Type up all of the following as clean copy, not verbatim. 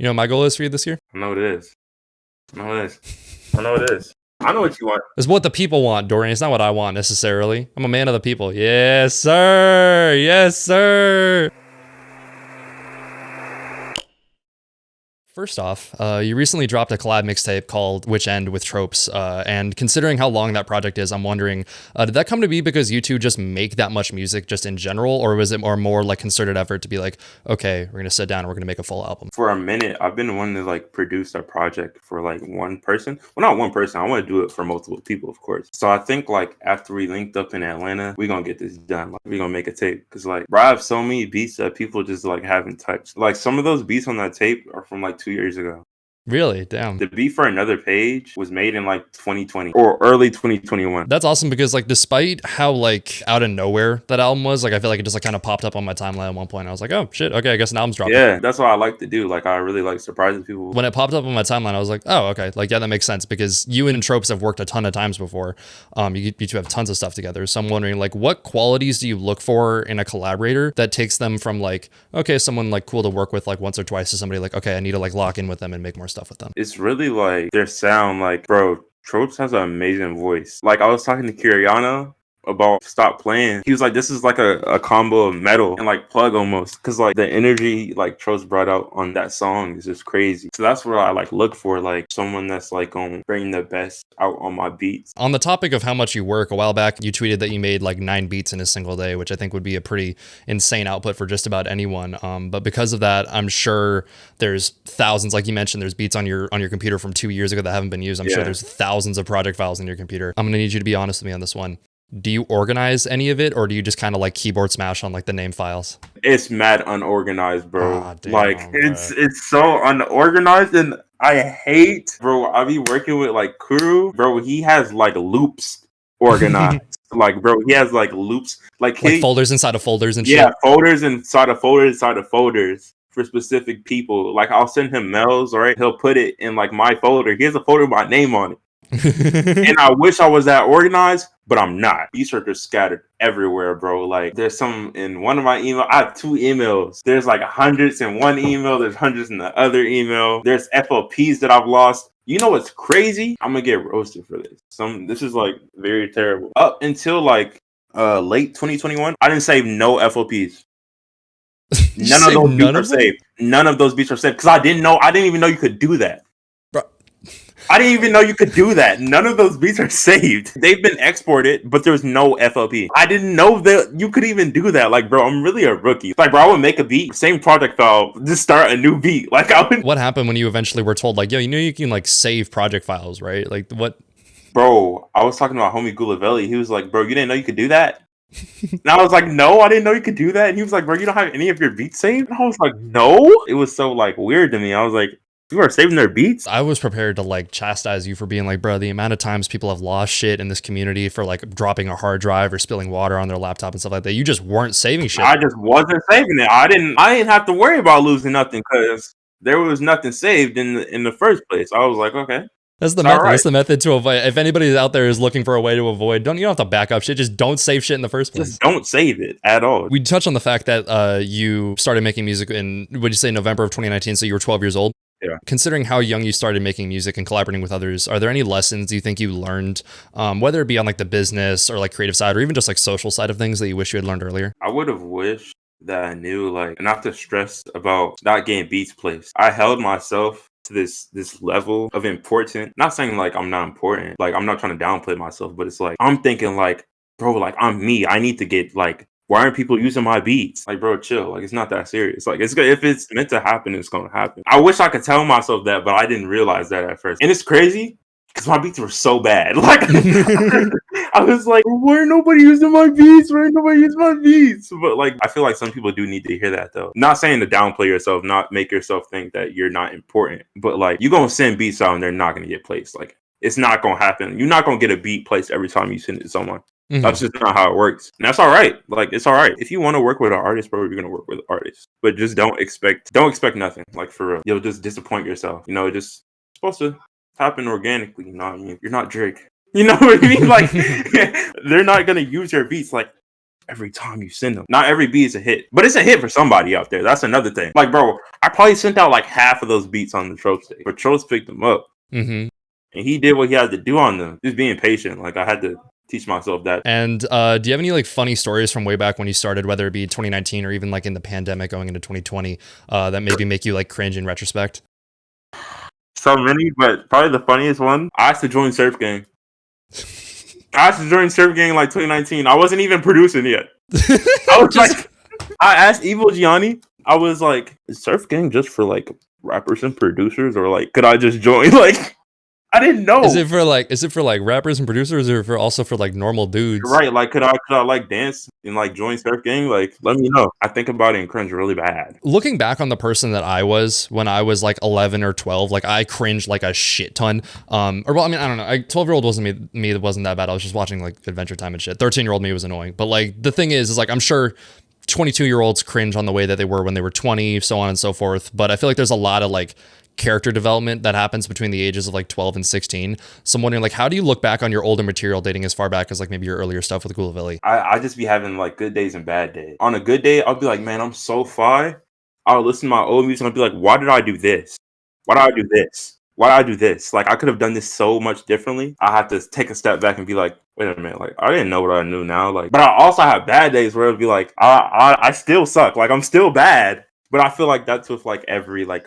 You know what my goal is for you this year? I know it is. I know it is. I know it is. I know what you want. It's what the people want, Dorian. It's not what I want necessarily. I'm a man of the people. Yes, sir. Yes, sir. First off, you recently dropped a collab mixtape called Which End with Tropes, and considering how long that project is, I'm wondering, did that come to be because you two just make that much music just in general, or was it more like concerted effort to be like, okay, we're gonna sit down and we're gonna make a full album? For a minute, I've been wanting to like produce a project for like one person. Well, not one person. I want to do it for multiple people, of course. So I think like after we linked up in Atlanta, we're gonna get this done. Like, we're gonna make a tape because like, bro, I have so many beats that people just like haven't touched. Like some of those beats on that tape are from like 2 years ago. Really? Damn. The beat for Another Page was made in like 2020 or early 2021. That's awesome because like despite how like out of nowhere that album was, like I feel like it just like kind of popped up on my timeline at one point. I was like, oh shit, okay, I guess an album's dropping. Yeah, that's what I like to do. Like I really like surprising people. When it popped up on my timeline, I was like, oh, okay, like yeah, that makes sense because you and Tropes have worked a ton of times before. You two have tons of stuff together. So I'm wondering like what qualities do you look for in a collaborator that takes them from like, okay, someone like cool to work with like once or twice to somebody like, okay, I need to like lock in with them and make more stuff with them. It's really like their sound, like, bro, Tropes has an amazing voice. Like I was talking to Kiriana about Stop Playing. He was like, this is like a combo of metal and like plug almost, because like the energy like Tropes brought out on that song is just crazy. So that's where I like look for like someone that's like gonna bring the best out on my beats. On the topic of how much you work, a while back you tweeted that you made like 9 beats in a single day, which I think would be a pretty insane output for just about anyone. But because of that, I'm sure there's thousands, like you mentioned, there's beats on your computer from 2 years ago that haven't been used. I'm sure there's thousands of project files in your computer. I'm gonna need you to be honest with me on this one. Do you organize any of it, or do you just kind of like keyboard smash on like the name files? It's mad unorganized, bro. Damn, like it's so unorganized, and I hate, bro. I be working with like Kuru, bro. He has like loops organized. Like, bro, he has like loops, like folders inside of folders and shit. Yeah, folders inside of folders inside of folders for specific people. Like I'll send him mails, right? He'll put it in like my folder. He has a folder with my name on it. And I wish I was that organized, but I'm not. Beats are just scattered everywhere, bro. Like there's some in one of my emails. I have 2 emails. There's like hundreds in one email. There's hundreds in the other email. There's FLPs that I've lost. You know what's crazy? I'm gonna get roasted for this. This is like very terrible. Up until like late 2021, I didn't save no FLPs. None of those beats are saved. None of those beats are saved because I didn't even know you could do that. I didn't even know you could do that. None of those beats are saved. They've been exported, but there's no FLP. I didn't know that you could even do that. Like, bro, I'm really a rookie. Like, bro, I would make a beat, same project file, just start a new beat. Like, I would. What happened when you eventually were told, like, yo, you know you can like save project files, right? Like, what? Bro, I was talking to my homie Gulavelli. He was like, bro, you didn't know you could do that? And I was like, no, I didn't know you could do that. And he was like, bro, you don't have any of your beats saved? And I was like, no. It was so like weird to me. I was like, people are saving their beats? I was prepared to like chastise you for being like, bro, the amount of times people have lost shit in this community for like dropping a hard drive or spilling water on their laptop and stuff like that. You just weren't saving shit. I just wasn't saving it. I didn't have to worry about losing nothing because there was nothing saved in the first place. I was like, okay. That's the method. Right. That's the method to avoid. If anybody out there is looking for a way to avoid, you don't have to back up shit. Just don't save shit in the first place. Just don't save it at all. We touched on the fact that you started making music in, would you say November of 2019? So you were 12 years old. Yeah. Considering how young you started making music and collaborating with others, are there any lessons you think you learned, whether it be on like the business or like creative side or even just like social side of things that you wish you had learned earlier? I would have wished that I knew like not to stress about not getting beats placed. I held myself to this level of important. Not saying like I'm not important. Like I'm not trying to downplay myself, but it's like I'm thinking like, bro, like I'm me. I need to get like, why aren't people using my beats? Like, bro, chill. Like, it's not that serious. Like, it's if it's meant to happen, it's gonna happen. I wish I could tell myself that, but I didn't realize that at first. And it's crazy because my beats were so bad. Like, I was like, why ain't nobody using my beats? Why ain't nobody using my beats? But like, I feel like some people do need to hear that though. Not saying to downplay yourself, not make yourself think that you're not important, but like, you're gonna send beats out and they're not gonna get placed. Like, it's not gonna happen. You're not gonna get a beat placed every time you send it to someone. Mm-hmm. That's just not how it works. And that's all right. Like, it's all right. If you want to work with an artist, bro, you're going to work with an artist. But just don't expect nothing. Like, for real. You'll just disappoint yourself. You know, it's just supposed to happen organically. You know what I mean? You're not Drake. You know what I mean? Like, they're not going to use your beats. Like, every time you send them. Not every beat is a hit, but it's a hit for somebody out there. That's another thing. Like, bro, I probably sent out like half of those beats on the Tropes day, but Tropes picked them up. Mm-hmm. And he did what he had to do on them. Just being patient. Like, I had to teach myself that. And do you have any like funny stories from way back when you started, whether it be 2019 or even like in the pandemic going into 2020, that maybe make you like cringe in retrospect? So many, but probably the funniest one, I asked to join surfgang. I asked to join surfgang like 2019. I wasn't even producing yet. I was like, I asked Evil Gianni, I was like, is surfgang just for like rappers and producers, or like could I just join? Like, I didn't know. Is it for like rappers and producers, or also for like normal dudes? Right, like could I like dance and like join surfgang? Like, let me know. I think about it and cringe really bad. Looking back on the person that I was when I was like 11 or 12, like I cringed like a shit ton. Or well, I mean, I don't know. 12-year-old wasn't me. It wasn't that bad. I was just watching like Adventure Time and shit. 13-year-old me was annoying. But like the thing is like I'm sure 22-year-olds cringe on the way that they were when they were 20, so on and so forth. But I feel like there's a lot of like character development that happens between the ages of like 12 and 16. So I'm wondering, like, how do you look back on your older material dating as far back as like maybe your earlier stuff with Gula Villi? I just be having like good days and bad days. On a good day, I'll be like, man, I'm so fly. I'll listen to my old music and I'll be like, why did I do this? Why did I do this? Why did I do this? Like, I could have done this so much differently. I have to take a step back and be like, wait a minute, like, I didn't know what I knew now. Like, but I also have bad days where it'll be like, I still suck. Like, I'm still bad. But I feel like that's with like every like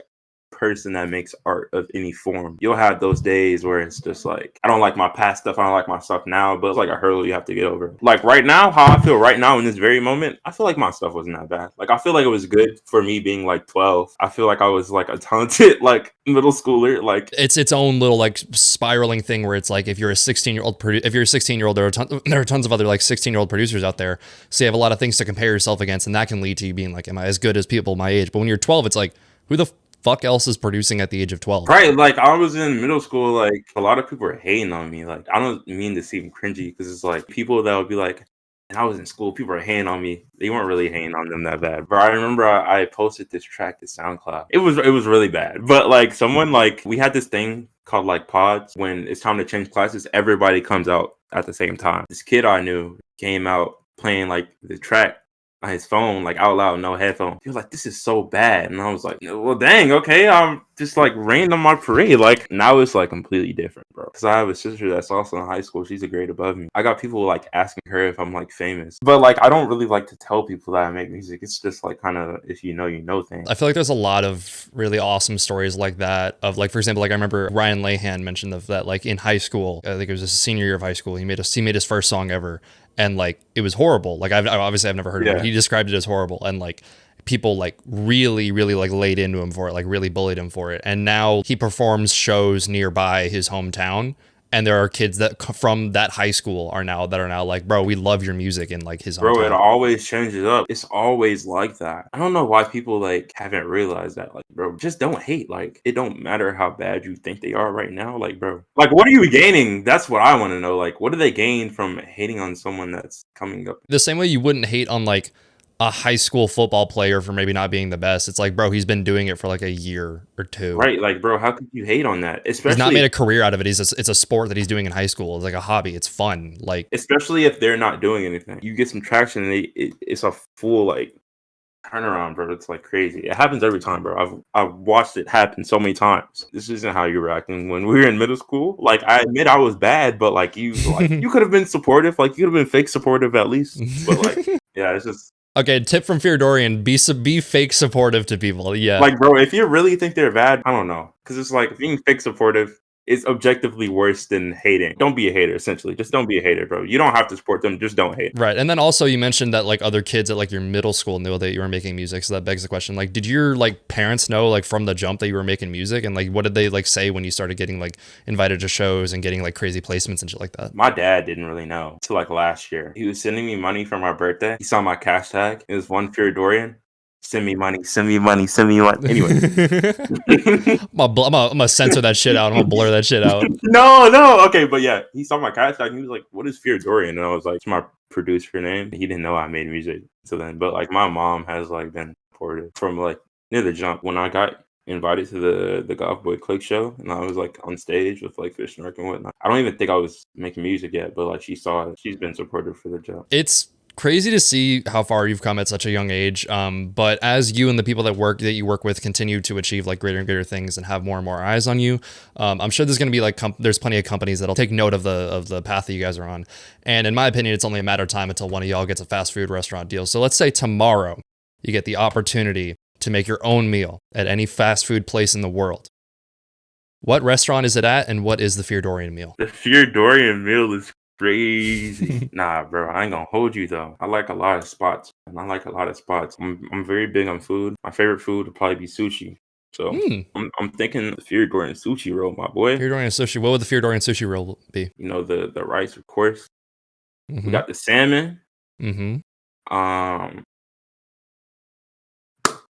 person that makes art of any form. You'll have those days where it's just like, I don't like my past stuff, I don't like my stuff now, but it's like a hurdle you have to get over. Like right now, how I feel right now in this very moment, I feel like my stuff wasn't that bad. Like I feel like it was good for me being like 12. I feel like I was like a talented like middle schooler. Like it's its own little like spiraling thing where it's like if you're a 16-year-old there are tons of other like 16-year-old producers out there, so you have a lot of things to compare yourself against, and that can lead to you being like, am I as good as people my age? But when you're 12, it's like, who the fuck else is producing at the age of 12? Right, like I was in middle school, like a lot of people were hating on me. Like I don't mean to seem cringy because it's like people that would be like, and I was in school, people were hating on me. They weren't really hating on them that bad. But I remember I posted this track to SoundCloud. It was really bad. But like someone like we had this thing called like pods. When it's time to change classes, everybody comes out at the same time. This kid I knew came out playing like the track on his phone, like out loud, no headphone. He was like, this is so bad. And I was like, well, dang, okay. I'm just like rained on my parade. Like now it's like completely different, bro. Because I have a sister that's also in high school. She's a grade above me. I got people like asking her if I'm like famous. But like, I don't really like to tell people that I make music. It's just like kind of, if you know things. I feel like there's a lot of really awesome stories like that of like, for example, like I remember Ryan Lahan mentioned of that, like in high school, I think it was his senior year of high school. He made his first song ever. And like it was horrible. Like I've never heard of it. He described it as horrible, and like people like really like laid into him for it, like really bullied him for it. And now he performs shows nearby his hometown, and there are kids that from that high school are now like, bro, we love your music in like his hometown. Bro, it always changes up. It's always like that. I don't know why people like haven't realized that. Like, bro, just don't hate. Like, it don't matter how bad you think they are right now. Like, bro, like, what are you gaining? That's what I want to know. Like, what do they gain from hating on someone that's coming up? The same way you wouldn't hate on like a high school football player for maybe not being the best. It's like, bro, he's been doing it for like a year or two. Right, like, bro, how could you hate on that? Especially, he's not made a career out of it. It's a sport that he's doing in high school. It's like a hobby. It's fun. Like, especially if they're not doing anything, you get some traction, and it's a full like turnaround, bro. It's like crazy. It happens every time, bro. I've watched it happen so many times. This isn't how you were acting when we were in middle school. Like, I admit I was bad, but like you could have been supportive. Like, you could have been fake supportive at least. But like, yeah, it's just. Okay, tip from feardorian: be fake supportive to people. Yeah, like, bro, if you really think they're bad, I don't know, because it's like being fake supportive is objectively worse than hating. Don't be a hater, essentially. Just don't be a hater, bro. You don't have to support them. Just don't hate. Right. And then also you mentioned that like other kids at like your middle school knew that you were making music. So that begs the question, like, did your like parents know like from the jump that you were making music? And like, what did they like say when you started getting like invited to shows and getting like crazy placements and shit like that? My dad didn't really know until like last year. He was sending me money for my birthday. He saw my cash tag. It was one feardorian. Send me money. Anyway. I'm gonna censor that shit out. I'm gonna blur that shit out. No. Okay, but yeah, he saw my cash tag and he was like, what is feardorian? And I was like, it's my producer name. He didn't know I made music until then. But like my mom has like been supportive from like near the jump. When I got invited to the Golf Boy Click show and I was like on stage with like Fish and Narc and whatnot, I don't even think I was making music yet, but like she saw it. She's been supportive for the job. It's Crazy to see how far you've come at such a young age. But as you and the people that you work with continue to achieve like greater and greater things and have more and more eyes on you, I'm sure there's going to be like there's plenty of companies that'll take note of the path that you guys are on. And in my opinion, it's only a matter of time until one of y'all gets a fast food restaurant deal. So let's say tomorrow you get the opportunity to make your own meal at any fast food place in the world. What restaurant is it at, and what is the feardorian meal? The feardorian meal is crazy. Nah, bro, I ain't gonna hold you though. I like a lot of spots, and I like a lot of spots. I'm very big on food. My favorite food would probably be sushi. So I'm thinking the feardorian sushi roll, my boy. Feardorian sushi. What would the feardorian sushi roll be? You know, the rice, of course. Mm-hmm. We got the salmon. Mm-hmm.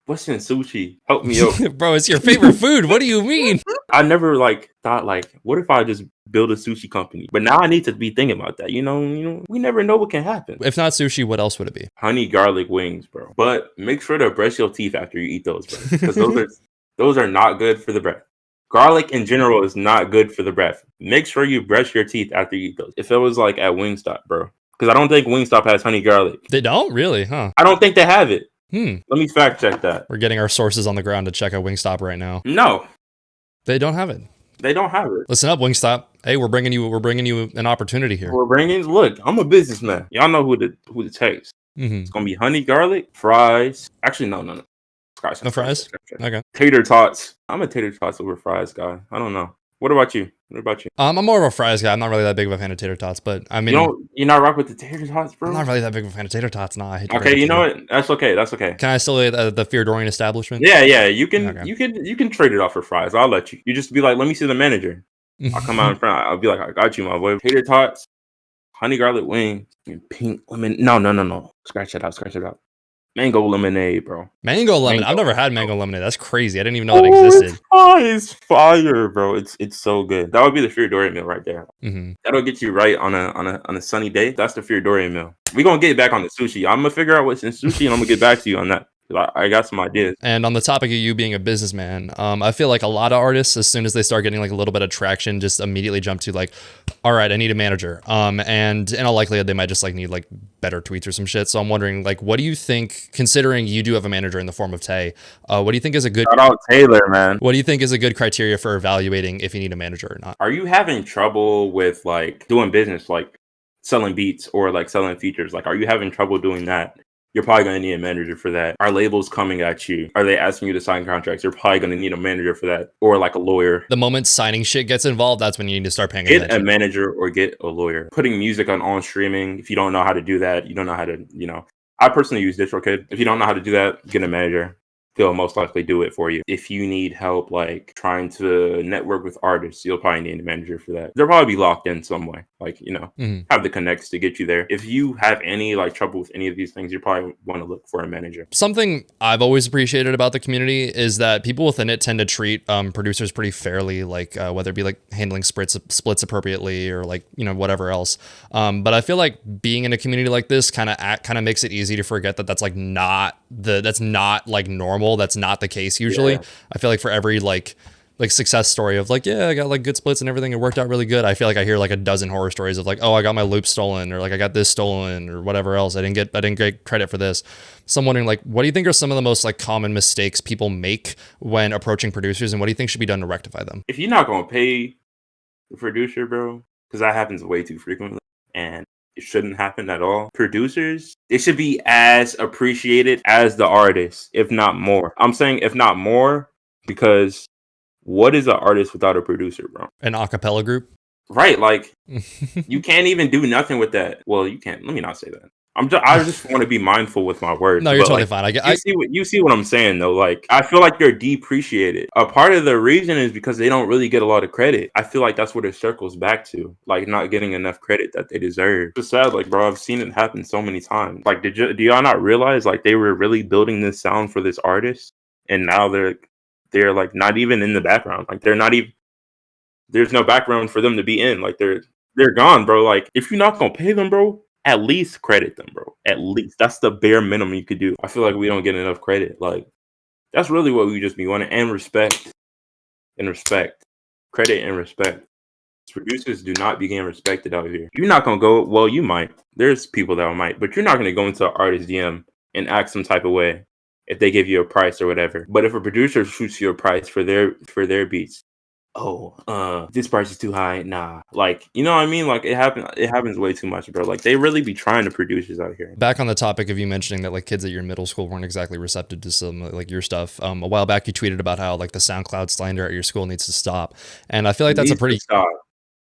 What's in sushi? Help me out. Bro, it's your favorite food. What do you mean? I never thought what if I just build a sushi company? But now I need to be thinking about that. You know, we never know what can happen. If not sushi, what else would it be? Honey garlic wings, bro. But make sure to brush your teeth after you eat those, bro. Because those are not good for the breath. Garlic in general is not good for the breath. Make sure you brush your teeth after you eat those. If it was like at Wingstop, bro. Because I don't think Wingstop has honey garlic. They don't? Really? Huh? I don't think they have it. Let me fact check that. We're getting our sources on the ground to check out Wingstop right now. No. They don't have it. They don't have it. Listen up, Wingstop. Hey, we're bringing you an opportunity here. Look, I'm a businessman. Y'all know who to text. It's gonna be honey garlic, fries. Actually, no. Scratch. No fries? Okay. Tater tots. I'm a tater tots over fries guy. I don't know. What about you? I'm more of a fries guy. I'm not really that big of a fan of tater tots, but I mean, you're not rock with the tater tots, bro. I'm not really that big of a fan of tater tots. Nah, I hate okay, you know what? That's okay. Can I still eat the feardorian establishment? Yeah. You can trade it off for fries. I'll let you. You just be like, let me see the manager. I'll come out in front. I'll be like, I got you, my boy. Tater tots, honey garlic wings, and pink lemon. No. Scratch it out. Mango lemonade, bro. Mango lemonade. I've never had mango lemonade. That's crazy. I didn't even know that existed. It's fire, bro. It's so good. That would be the feardorian meal right there. That'll get you right on a sunny day. That's the feardorian meal. We're gonna get back on the sushi. I'm gonna figure out what's in sushi, and I'm gonna get back to you on that. I got some ideas. And on the topic of you being a businessman, I feel like a lot of artists, as soon as they start getting like a little bit of traction, just immediately jump to like, all right, I need a manager. And in all likelihood, they might just like need like better tweets or some shit. So I'm wondering, like, what do you think, considering you do have a manager in the form of Tay, what do you think is a good... Shout out Taylor, man. What do you think is a good criteria for evaluating if you need a manager or not? Are you having trouble with like doing business, like selling beats or like selling features? Like, are you having trouble doing that? You're probably going to need a manager for that. Are labels coming at you? Are they asking you to sign contracts? You're probably going to need a manager for that, or like a lawyer. The moment signing shit gets involved, that's when you need to start paying attention. Get a manager or get a lawyer. Putting music on streaming. If you don't know how to do that, you don't know how to, I personally use DistroKid. If you don't know how to do that, get a manager. They'll most likely do it for you. If you need help, like trying to network with artists, you'll probably need a manager for that. They'll probably be locked in some way, like, have the connects to get you there. If you have any like trouble with any of these things, you probably want to look for a manager. Something I've always appreciated about the community is that people within it tend to treat producers pretty fairly, like whether it be like handling splits appropriately or like, whatever else. But I feel like being in a community like this kind of makes it easy to forget that that's not like normal. That's not the case usually. Yeah. I feel like for every like success story of like, yeah, I got like good splits and everything, it worked out really good, I feel like I hear like a dozen horror stories of like, oh, I got my loop stolen, or like I got this stolen, or whatever else. I didn't get credit for this. So I'm wondering, like, what do you think are some of the most like common mistakes people make when approaching producers, and what do you think should be done to rectify them? If you're not gonna pay the producer, bro, because that happens way too frequently, and it shouldn't happen at all. Producers, they should be as appreciated as the artist, if not more. I'm saying if not more, because what is an artist without a producer, bro? An a cappella group? Right, like, you can't even do nothing with that. Well, you can't. Let me not say that. I just want to be mindful with my words. No, you're totally fine. You see what I'm saying, though. Like, I feel like they're depreciated. A part of the reason is because they don't really get a lot of credit. I feel like that's what it circles back to, like not getting enough credit that they deserve. It's sad, like, bro. I've seen it happen so many times. Like, do y'all not realize like they were really building this sound for this artist, and now they're like not even in the background. Like they're not even. There's no background for them to be in. Like they're gone, bro. Like if you're not gonna pay them, bro, at least credit them, bro. At least that's the bare minimum you could do. I feel like we don't get enough credit. Like that's really what we just be wanting, and respect, credit and respect. Producers do not be getting respected out here. You're not gonna go. Well, you might. There's people that might, but you're not gonna go into an artist DM and act some type of way if they give you a price or whatever. But if a producer shoots you a price for their beats, this price is too high. Nah, like, you know what I mean? Like, it happens way too much, bro. Like, they really be trying to producers out here. Back on the topic of you mentioning that like kids at your middle school weren't exactly receptive to some like your stuff. A while back you tweeted about how like the SoundCloud slander at your school needs to stop, and I feel like that's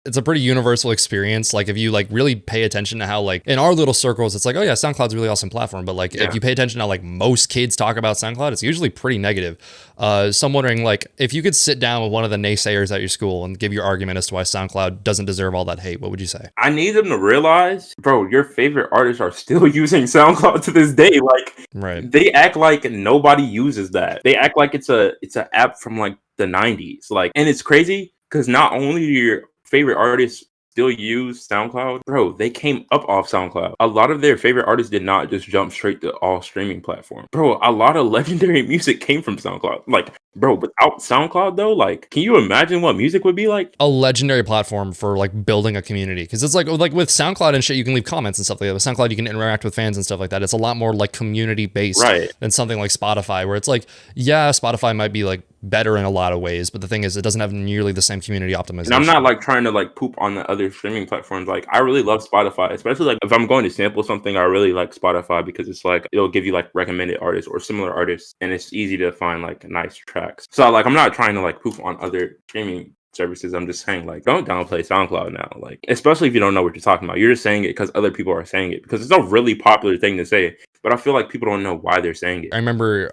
it's a pretty universal experience. Like if you like really pay attention to how like in our little circles, it's like, oh yeah, SoundCloud's a really awesome platform. But like if you pay attention to how like most kids talk about SoundCloud, it's usually pretty negative. So I'm wondering like if you could sit down with one of the naysayers at your school and give your argument as to why SoundCloud doesn't deserve all that hate, what would you say? I need them to realize, bro, your favorite artists are still using SoundCloud to this day. Like, they act like nobody uses that. They act like it's an app from like the 90s. Like, and it's crazy because not only do your favorite artists still use SoundCloud, bro, they came up off SoundCloud. A lot of their favorite artists did not just jump straight to all streaming platforms. Bro, a lot of legendary music came from SoundCloud. Like, bro, without SoundCloud though, like, can you imagine what music would be like? A legendary platform for like building a community. Cause it's like with SoundCloud and shit, you can leave comments and stuff like that. With SoundCloud, you can interact with fans and stuff like that. It's a lot more like community based than something like Spotify, where it's like, yeah, Spotify might be like better in a lot of ways, but the thing is it doesn't have nearly the same community optimization. And I'm not like trying to like poop on the other streaming platforms. Like, I really love Spotify, especially like if I'm going to sample something, I really like Spotify because it's like it'll give you like recommended artists or similar artists, and it's easy to find like nice tracks. So like I'm not trying to like poop on other streaming services. I'm just saying, like, don't downplay SoundCloud now. Like, especially if you don't know what you're talking about. You're just saying it because other people are saying it, because it's a really popular thing to say, but I feel like people don't know why they're saying it. I remember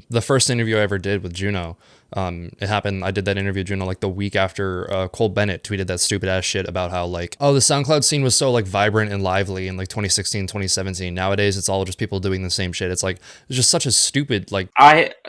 the first interview I ever did with Juno. It happened, I did that interview with Juno like the week after Cole Bennett tweeted that stupid ass shit about how like, oh, the SoundCloud scene was so like vibrant and lively in like 2016, 2017. Nowadays it's all just people doing the same shit. It's like, it's just such a stupid like.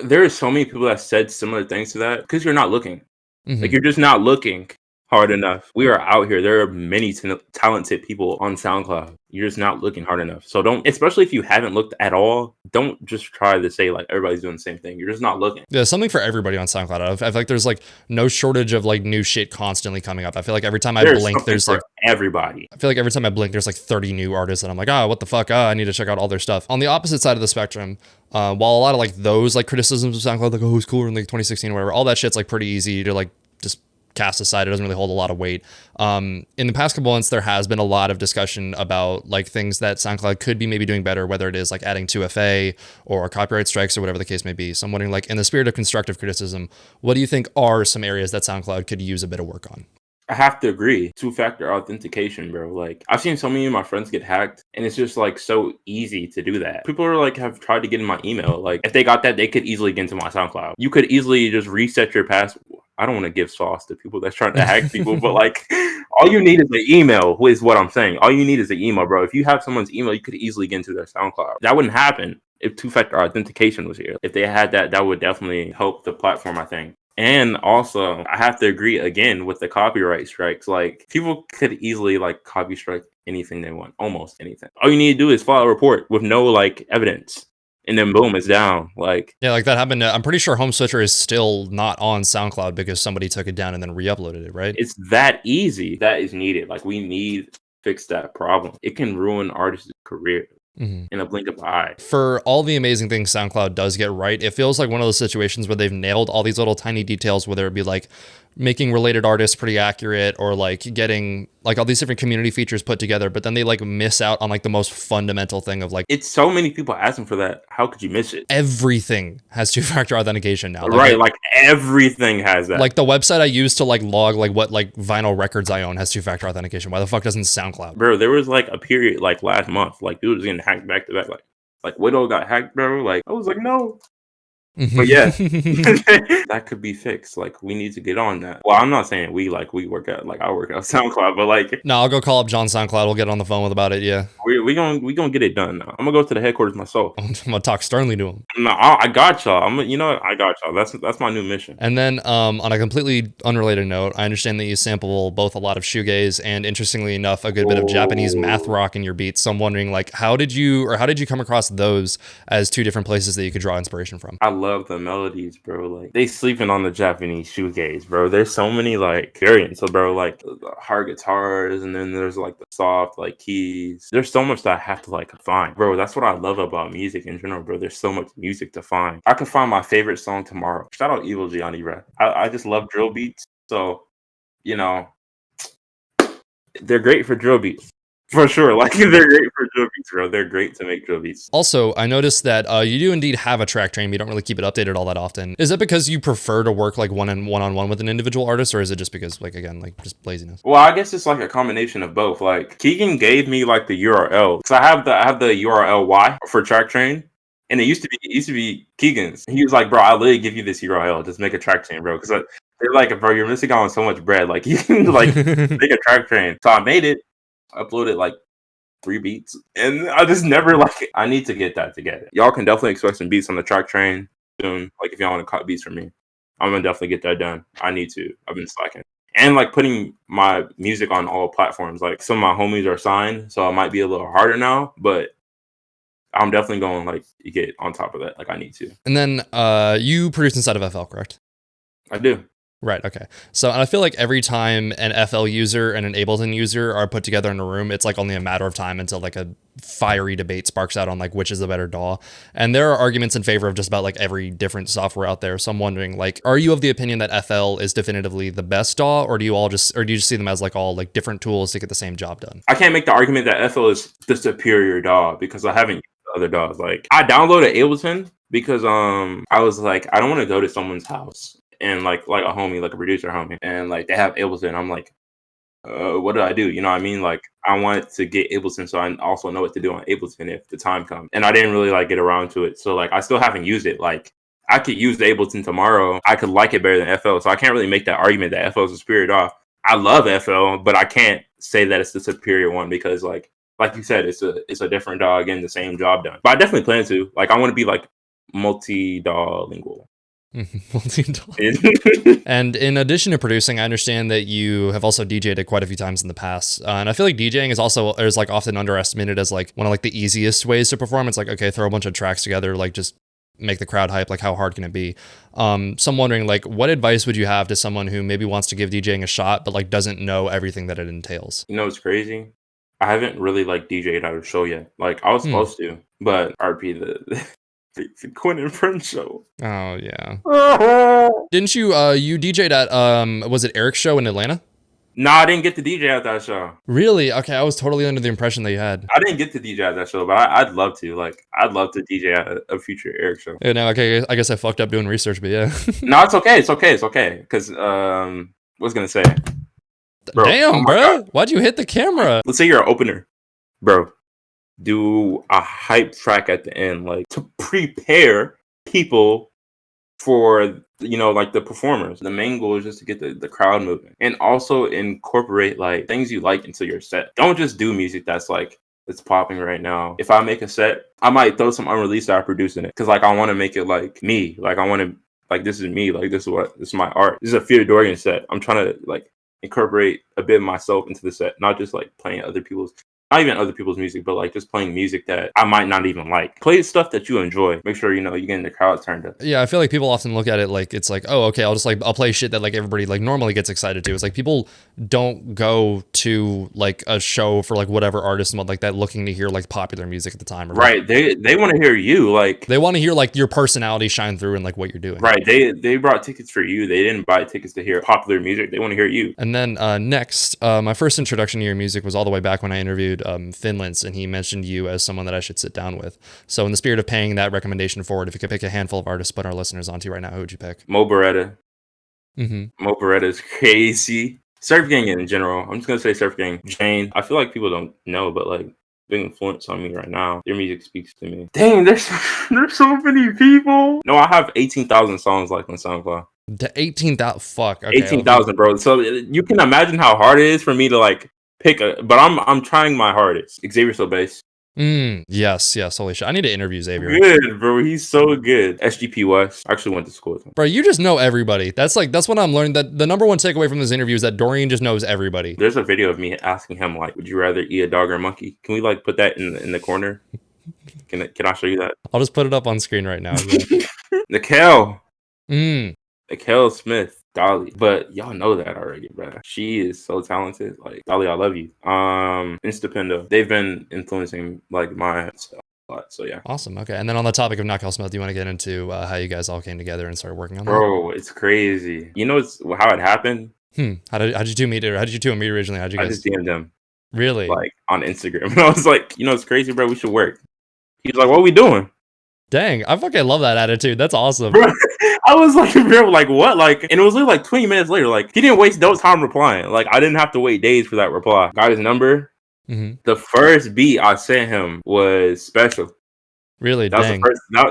There are so many people that said similar things to that because you're not looking. Like, you're just not looking hard enough. We are out here. There are many talented people on SoundCloud. You're just not looking hard enough. So don't, especially if you haven't looked at all, don't just try to say like everybody's doing the same thing. You're just not looking. There's something for everybody on SoundCloud. I feel like there's like no shortage of like new shit constantly coming up. I feel like every time I blink, there's like everybody. I feel like every time I blink, there's like 30 new artists and I'm like, what the fuck? I need to check out all their stuff. On the opposite side of the spectrum, while a lot of like those like criticisms of SoundCloud, like, oh, it's cooler in like 2016 or whatever, all that shit's like pretty easy to like just cast aside. It doesn't really hold a lot of weight. In the past couple months, there has been a lot of discussion about like things that SoundCloud could be maybe doing better, whether it is like adding 2FA or copyright strikes or whatever the case may be. So I'm wondering, like, in the spirit of constructive criticism, what do you think are some areas that SoundCloud could use a bit of work on? I have to agree. Two-factor authentication, bro. Like, I've seen so many of my friends get hacked, and it's just like so easy to do that. People are like have tried to get in my email. Like, if they got that, they could easily get into my SoundCloud. You could easily just reset your password. I don't want to give sauce to people that's trying to hack people, but like, all you need is an email, is what I'm saying. All you need is an email, bro. If you have someone's email, you could easily get into their SoundCloud. That wouldn't happen if two-factor authentication was here. If they had that, that would definitely help the platform, I think. And also, I have to agree again with the copyright strikes. Like, people could easily like copy strike anything they want, almost anything. All you need to do is file a report with no like evidence, and then boom, it's down. Like, yeah, like that happened. I'm pretty sure Home Switcher is still not on SoundCloud because somebody took it down and then re-uploaded it, right? It's that easy. That is needed. Like, we need to fix that problem. It can ruin artists' career. In a blink of an eye. For all the amazing things SoundCloud does get right, it feels like one of those situations where they've nailed all these little tiny details, whether it be like making related artists pretty accurate or like getting like all these different community features put together, but then they like miss out on like the most fundamental thing of like, it's so many people asking for that. How could you miss it? Everything has two-factor authentication now. Right, like everything has that. Like the website I use to like log like what like vinyl records I own has two-factor authentication. Why the fuck doesn't SoundCloud? Bro, there was like a period like last month, like dude was getting hacked back to back. Like Widow got hacked, bro. Like, I was like, no. But yeah, that could be fixed. Like, we need to get on that. Well, I'm not saying we work out, like I work out SoundCloud, but like, no, I'll go call up John SoundCloud. We'll get on the phone with about it. Yeah, we gonna get it done now. I'm gonna go to the headquarters myself. I'm gonna talk sternly to him. No, I got y'all. I got y'all. That's my new mission. And then, on a completely unrelated note, I understand that you sample both a lot of shoegaze and, interestingly enough, a good bit of Japanese math rock in your beats. So I'm wondering, like, how did you come across those as two different places that you could draw inspiration from? I love love the melodies, bro. Like they sleeping on the Japanese shoegaze, bro. There's so many like variants. So, bro, like the hard guitars, and then there's like the soft like keys. There's so much that I have to like find, bro. That's what I love about music in general, bro. There's so much music to find. I could find my favorite song tomorrow. Shout out Evil Gianni, bro. I just love drill beats. So, you know, they're great for drill beats. For sure. Like, they're great for drill beats, bro. They're great to make drill beats. Also, I noticed that you do indeed have a track train, but you don't really keep it updated all that often. Is that because you prefer to work like one-on-one with an individual artist, or is it just because, like, again, like just laziness? Well, I guess it's like a combination of both. Like, Keegan gave me like the URL. So I have the URL Y for track train. And it used to be Keegan's. He was like, bro, I'll literally give you this URL. Just make a track train, bro. Because they're like, bro, you're missing out on so much bread. Like, you can like make a track train. So I made it, uploaded like 3 beats, and I just never like it. I need to get that together. Y'all can definitely expect some beats on the track train soon. Like, if y'all want to cut beats from me, I'm gonna definitely get that done. I need to. I've been slacking. And like putting my music on all platforms. Like, some of my homies are signed, so it might be a little harder now, but I'm definitely going like to get on top of that. Like, I need to. And then you produce inside of FL, correct? I do. Right. Okay. So I feel like every time an FL user and an Ableton user are put together in a room, it's like only a matter of time until like a fiery debate sparks out on like which is the better DAW. And there are arguments in favor of just about like every different software out there. So I'm wondering, like, are you of the opinion that FL is definitively the best DAW, or do you just see them as like all like different tools to get the same job done? I can't make the argument that FL is the superior DAW because I haven't used the other DAWs. Like, I downloaded Ableton because I was like, I don't want to go to someone's house and like a homie, like a producer homie, and like they have Ableton. I'm like, what do I do? You know what I mean? Like, I wanted to get Ableton so I also know what to do on Ableton if the time comes. And I didn't really like get around to it. So like, I still haven't used it. Like, I could use the Ableton tomorrow. I could like it better than FL. So I can't really make that argument that FL is a superior DAW. I love FL, but I can't say that it's the superior one because like you said, it's a different DAW, again, the same job done. But I definitely plan to. Like, I want to be like multi-DAW lingual. And in addition to producing, I understand that you have also DJ'd quite a few times in the past, and I feel like DJing is like often underestimated as like one of like the easiest ways to perform. It's like, okay, throw a bunch of tracks together, like just make the crowd hype. Like, how hard can it be? So I'm wondering, like, what advice would you have to someone who maybe wants to give DJing a shot but like doesn't know everything that it entails? You know, it's crazy. I haven't really like DJ'd at a show yet. Like, I was supposed to, but RP the Quinn and Friend show. Oh yeah. Didn't you you DJ'd at was it Eric's show in Atlanta? No, I didn't get to DJ at that show. Really? Okay, I was totally under the impression that you had. I didn't get to DJ at that show, but I'd love to. Like, I'd love to DJ at a future Eric show. Yeah, no, okay, I guess I fucked up doing research, but yeah. No, it's okay. It's okay. Because what was gonna say? Bro, damn, bro. Why'd you hit the camera? Let's say you're an opener, bro. Do a hype track at the end, like to prepare people for, you know, like the performers. The main goal is just to get the crowd moving and also incorporate like things you like into your set. Don't just do music that's like it's popping right now. If I make a set, I might throw some unreleased that I produce in it because like I want to make it like me. Like, I want to like, this is me. Like, this is my art. This is a feardorian set. I'm trying to like incorporate a bit of myself into the set, not just like playing not even other people's music, but like just playing music that I might not even like. Play stuff that you enjoy. Make sure, you know, you're getting the crowd turned up. Yeah, I feel like people often look at it like it's like, oh, okay, I'll play shit that like everybody like normally gets excited to. It's like people don't go to like a show for like whatever artist and like that looking to hear like popular music at the time. Right. They want to hear you. Like, they want to hear like your personality shine through and like what you're doing. Right. They brought tickets for you. They didn't buy tickets to hear popular music. They want to hear you. And then next, my first introduction to your music was all the way back when I interviewed Finland. And he mentioned you as someone that I should sit down with. So in the spirit of paying that recommendation forward, if you could pick a handful of artists to put our listeners onto right now, who would you pick? Mo Beretta. Mm-hmm. Mo Beretta is crazy. Surfgang in general. I'm just going to say Surfgang. Jane. I feel like people don't know, but like big influence on me right now. Their music speaks to me. Dang, there's so many people. No, I have 18,000 songs like on SoundCloud. The 18,000. Fuck. Okay, 18,000, bro. So you can imagine how hard it is for me to like pick but I'm trying my hardest. Xavier Sobase. Yes, holy shit. I need to interview Xavier. Good, bro. He's so good. SGP West. I actually went to school with him. Bro, you just know everybody. That's what I'm learning. That the number one takeaway from this interview is that Dorian just knows everybody. There's a video of me asking him, like, would you rather eat a dog or a monkey? Can we like put that in the corner? Can I show you that? I'll just put it up on screen right now. Yeah. na-kel. Mm. na-kel Smith, Dolly. But y'all know that already, bro. She is so talented. Like, Dolly, I love you. Instapendo. They've been influencing like my stuff a lot. So yeah. Awesome. Okay. And then on the topic of na-kel Smith, do you want to get into how you guys all came together and started working on that? Bro, it's crazy. You know how it happened? How did you two meet? Or how did you two meet originally? How'd you guys? I just DM'd them Really? like on Instagram. And I was like, you know, it's crazy, bro. We should work. He was like, what are we doing? Dang, I fucking love that attitude. That's awesome. Bro, I was like, bro, like what? Like, and it was literally like 20 minutes later. Like, he didn't waste no time replying. Like, I didn't have to wait days for that reply. Got his number. Mm-hmm. The first beat I sent him was Special. Really? That was Dang.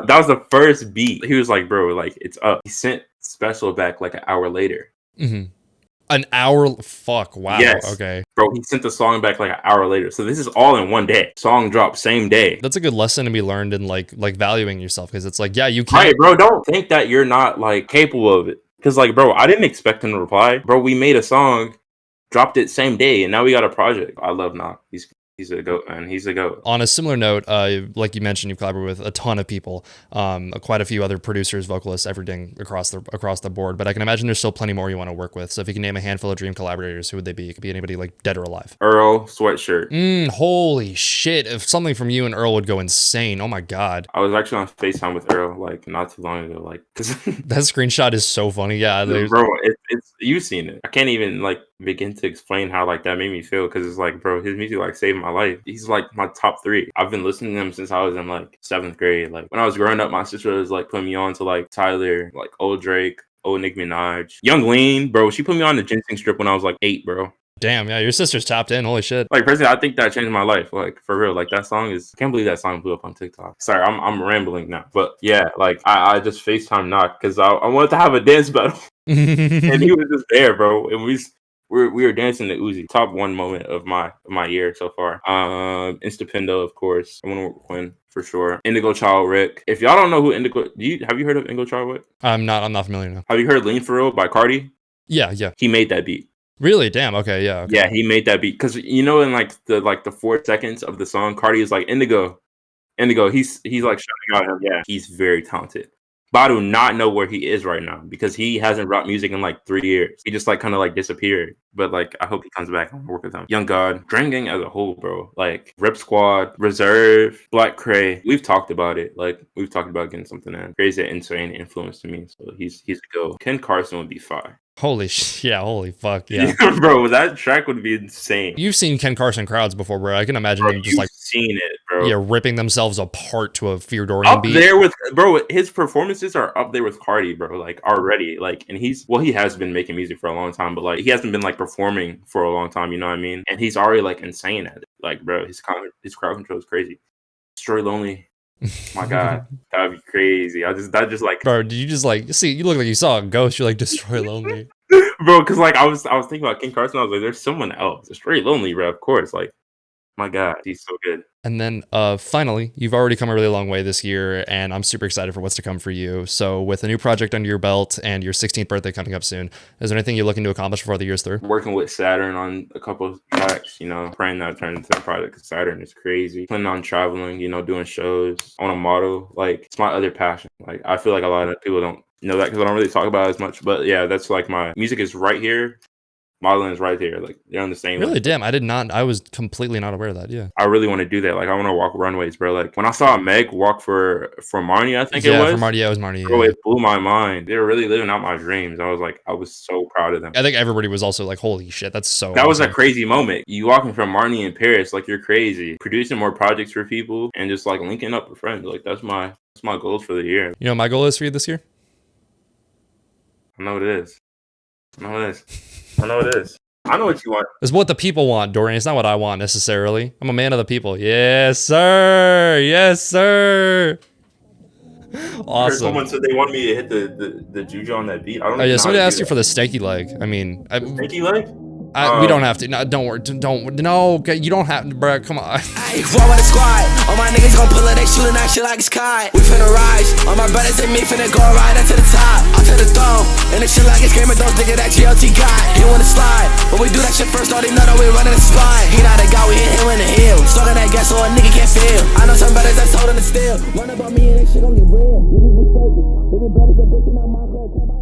that was the first beat. He was like, bro, like it's up. He sent Special back like an hour later. Mm-hmm. An hour? Fuck. Wow. Yes. Okay. Bro, he sent the song back like an hour later. So this is all in one day. Song drop same day. That's a good lesson to be learned in like valuing yourself, because it's like, yeah, you can't. Right, bro. Don't think that you're not like capable of it. Because like, bro, I didn't expect him to reply. Bro, we made a song, dropped it same day, and now we got a project. I love Knock. He's a goat, man. He's a goat. On a similar note, like you mentioned, you've collaborated with a ton of people, quite a few other producers, vocalists, everything across the board. But I can imagine there's still plenty more you want to work with. So if you can name a handful of dream collaborators, who would they be? It could be anybody like dead or alive. Earl Sweatshirt. Holy shit! If something from you and Earl would go insane, oh my god. I was actually on FaceTime with Earl like not too long ago. Like, cause that screenshot is so funny. Yeah, bro, it's you've seen it. I can't even like begin to explain how like that made me feel, because it's like, bro, his music like saved my life. He's like my top 3. I've been listening to him since I was in like 7th grade. Like when I was growing up, my sister was like putting me on to like Tyler, like old Drake, old Nicki Minaj, Young Lean, bro. She put me on the Ginseng Strip when I was like 8, bro. Damn, yeah, your sister's tapped in. Holy shit. Like personally, I think that changed my life. Like for real. Like that song is, I can't believe that song blew up on TikTok. Sorry, I'm rambling now. But yeah, like I just FaceTime Knock because I wanted to have a dance battle. And he was just there, bro. And we were dancing to Uzi. Top 1 moment of my year so far. Instapendo, of course. I want to work with Quinn for sure. Indigo Child Rick. If y'all don't know who Indigo, have you heard of Indigo Child Rick? I'm not familiar now. Have you heard Lean For Real by Cardi? Yeah. He made that beat. Really? Damn. Okay. Yeah. Okay. Yeah, he made that beat because you know in like the 4 seconds of the song, Cardi is like Indigo. He's like shouting out him. Yeah, he's very talented. But I do not know where he is right now because he hasn't dropped music in like 3 years. He just like kind of like disappeared. But like I hope he comes back and work with him. Young God, Drain Gang as a whole, bro. Like Rip Squad, Reserve, Black Cray. We've talked about it. Like we've talked about getting something in. Crazy, insane influence to me. So he's a go. Ken Carson would be fire. Holy fuck, yeah. Bro, that track would be insane. You've seen Ken Carson crowds before, bro. I can imagine them just like seen it, bro. Yeah, ripping themselves apart to a feardorian beat. Up there with, bro, his performances are up there with Cardi, bro. Like already, like, and he has been making music for a long time, but like he hasn't been like performing for a long time. You know what I mean? And he's already like insane at it. Like, bro, his crowd control is crazy. Destroy Lonely. My God, that would be crazy. That just like, bro, did you just like see? You look like you saw a ghost. You're like Destroy Lonely, bro. Because like I was thinking about King Carson. I was like, there's someone else. Destroy Lonely, bro. Of course. Like, my God, he's so good. And then finally, you've already come a really long way this year, and I'm super excited for what's to come for you. So with a new project under your belt and your 16th birthday coming up soon, is there anything you're looking to accomplish before the year's through? Working with Saturn on a couple of tracks, you know, praying that turns into a project because Saturn is crazy. Planning on traveling, you know, doing shows. I want to model. Like, it's my other passion. Like, I feel like a lot of people don't know that because I don't really talk about it as much. But yeah, that's like my music is right here. Modeling is right there. Like they're on the same. Really? Damn, I was completely not aware of that. Yeah. I really want to do that. Like I want to walk runways, bro. Like when I saw Meg walk for Marnie, I think it was. Yeah, for Marnie. Yeah, it was Marnie. Bro, it blew my mind. They were really living out my dreams. I was so proud of them. I think everybody was also like, holy shit, that's so That awesome. Was a crazy moment. You walking from Marnie in Paris, like you're crazy. Producing more projects for people and just like linking up with friends. Like that's my goals for the year. You know what my goal is for you this year? I know what it is. I know what you want. It's what the people want, Dorian. It's not what I want necessarily. I'm a man of the people. Yes, sir. Yes, sir. Awesome. Someone said they wanted me to hit the juju on that beat. I don't know. Yeah, somebody asked you for the stanky leg. I mean, stanky leg? We don't have to. No, don't worry. No, okay, you don't have to, bro. Come on. Hey, war with the squad. All my niggas gon' pull it, they shooting that shit like it's kite. We finna rise. All my brothers and me finna go right up to the top. Up to the throne. And the shit like it's Game of Thrones, nigga, that GLT got. He wanna slide. But we do that shit first, all they know that we running the spine. He not a guy, we hit him in the hill. Stalking that gas so a nigga can't feel. I know some brothers that's holding the steel. Run up on me and that shit gon' get real. Niggas be faking. They be brothers that bitching out my club.